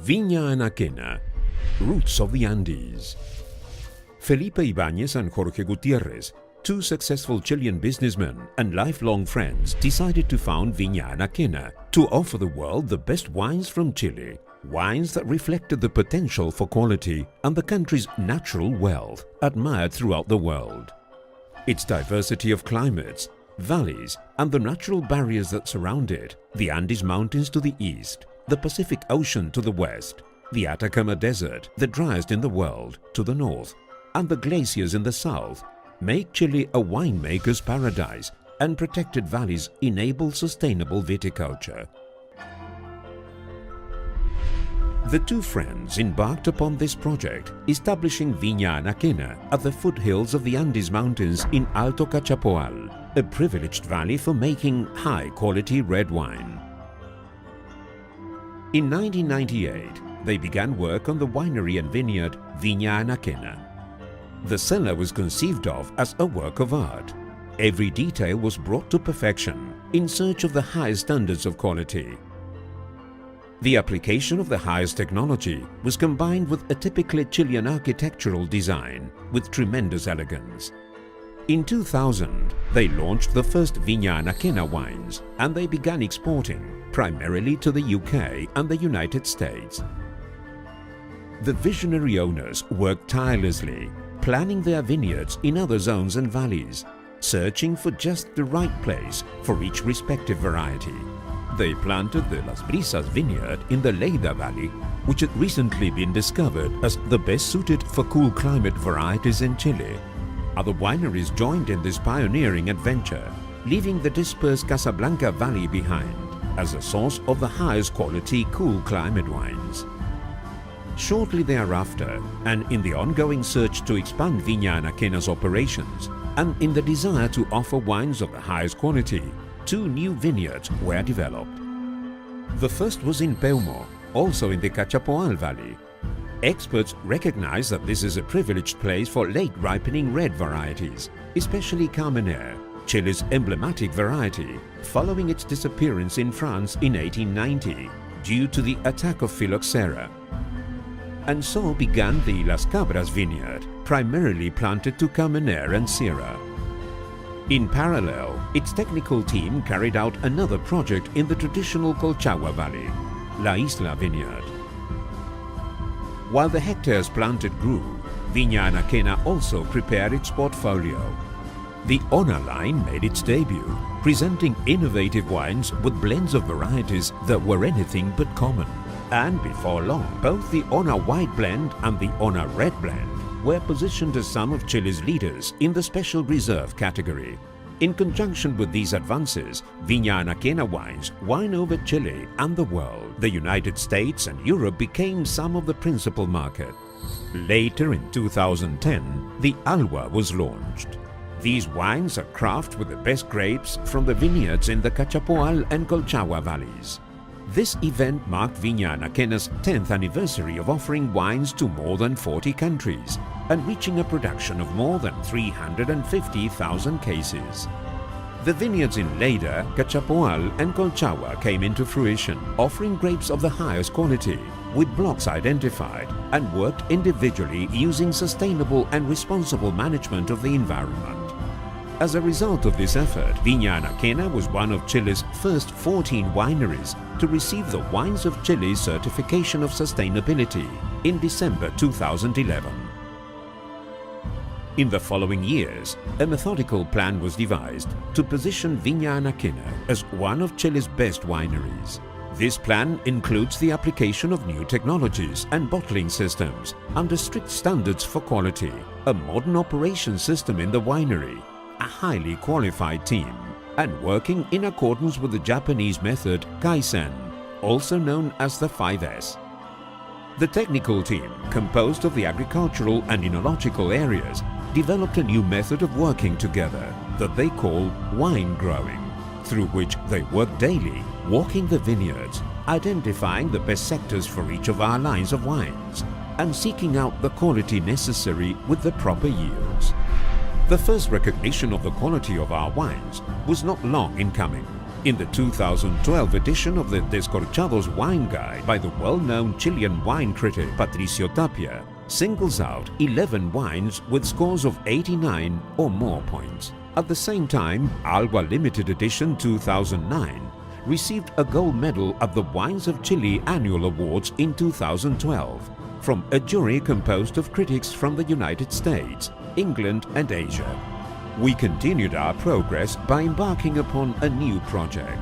Viña Anakena, Roots of the Andes. Felipe Ibáñez and Jorge Gutiérrez, two successful Chilean businessmen and lifelong friends, decided to found Viña Anakena to offer the world the best wines from Chile. Wines that reflected the potential for quality and the country's natural wealth, admired throughout the world. Its diversity of climates, valleys, and the natural barriers that surround it, the Andes Mountains to the east, the Pacific Ocean to the west, the Atacama Desert, the driest in the world, to the north, and the glaciers in the south, make Chile a winemaker's paradise, and protected valleys enable sustainable viticulture. The two friends embarked upon this project, establishing Viña Anakena at the foothills of the Andes Mountains in Alto Cachapoal, a privileged valley for making high-quality red wine. In 1998, they began work on the winery and vineyard Viña Anakena. The cellar was conceived of as a work of art. Every detail was brought to perfection in search of the highest standards of quality. The application of the highest technology was combined with a typically Chilean architectural design with tremendous elegance. In 2000, they launched the first Viña Anakena wines, and they began exporting, primarily to the UK and the United States. The visionary owners worked tirelessly, planning their vineyards in other zones and valleys, searching for just the right place for each respective variety. They planted the Las Brisas vineyard in the Lleida Valley, which had recently been discovered as the best suited for cool climate varieties in Chile. Other wineries joined in this pioneering adventure, leaving the dispersed Casablanca Valley behind as a source of the highest quality cool climate wines. Shortly thereafter, and in the ongoing search to expand Viña Anakena's operations, and in the desire to offer wines of the highest quality, two new vineyards were developed. The first was in Peumo, also in the Cachapoal Valley. Experts recognize that this is a privileged place for late-ripening red varieties, especially Carmenère, Chile's emblematic variety, following its disappearance in France in 1890 due to the attack of phylloxera. And so began the Las Cabras vineyard, primarily planted to Carmenère and Syrah. In parallel, its technical team carried out another project in the traditional Colchagua Valley, La Isla Vineyard. While the hectares planted grew, Viña Anakena also prepared its portfolio. The Ona line made its debut, presenting innovative wines with blends of varieties that were anything but common. And before long, both the Ona White Blend and the Ona Red Blend were positioned as some of Chile's leaders in the special reserve category. In conjunction with these advances, Viña Anakena wines won over Chile and the world. The United States and Europe became some of the principal market. Later in 2010, the Alwa was launched. These wines are crafted with the best grapes from the vineyards in the Cachapoal and Colchagua valleys. This event marked Viña Anakena's 10th anniversary of offering wines to more than 40 countries and reaching a production of more than 350,000 cases. The vineyards in Lleida, Cachapoal and Colchagua came into fruition, offering grapes of the highest quality, with blocks identified and worked individually using sustainable and responsible management of the environment. As a result of this effort, Viña Anakena was one of Chile's first 14 wineries to receive the Wines of Chile certification of sustainability in December 2011. In the following years, a methodical plan was devised to position Viña Anakena as one of Chile's best wineries. This plan includes the application of new technologies and bottling systems under strict standards for quality, a modern operation system in the winery, a highly qualified team, and working in accordance with the Japanese method Kaizen, also known as the 5S. The technical team, composed of the agricultural and enological areas, developed a new method of working together that they call wine growing, through which they work daily, walking the vineyards, identifying the best sectors for each of our lines of wines, and seeking out the quality necessary with the proper yields. The first recognition of the quality of our wines was not long in coming. In the 2012 edition of the Descorchados Wine Guide by the well-known Chilean wine critic Patricio Tapia, singles out 11 wines with scores of 89 or more points. At the same time, Alba Limited Edition 2009 received a gold medal at the Wines of Chile Annual Awards in 2012 from a jury composed of critics from the United States, England and Asia. We continued our progress by embarking upon a new project,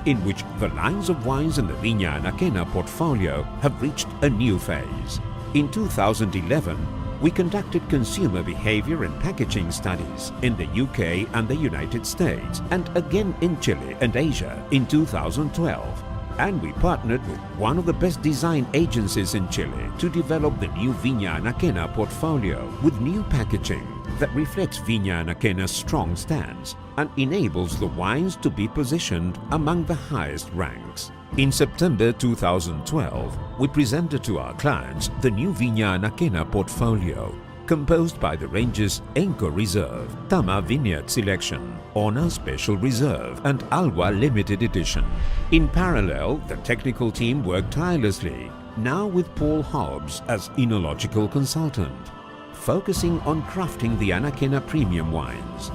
in which the lines of wines in the Viña Anakena portfolio have reached a new phase. In 2011, we conducted consumer behavior and packaging studies in the UK and the United States, and again in Chile and Asia in 2012. And we partnered with one of the best design agencies in Chile to develop the new Viña Anakena portfolio with new packaging that reflects Viña Anakena's strong stance and enables the wines to be positioned among the highest ranks. In September 2012, we presented to our clients the new Viña Anakena portfolio, composed by the ranges Enco Reserve, Tama Vineyard Selection, Honor Special Reserve and Alba Limited Edition. In parallel, the technical team worked tirelessly, now with Paul Hobbs as enological consultant, focusing on crafting the Anakena premium wines.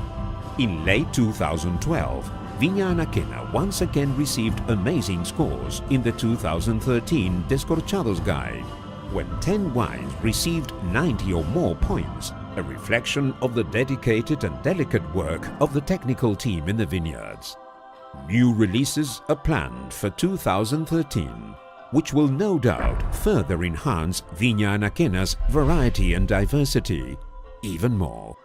In late 2012, Viña Anakena once again received amazing scores in the 2013 Descorchados Guide, when 10 wines received 90 or more points, a reflection of the dedicated and delicate work of the technical team in the vineyards. New releases are planned for 2013, which will no doubt further enhance Viña Anakena's variety and diversity even more.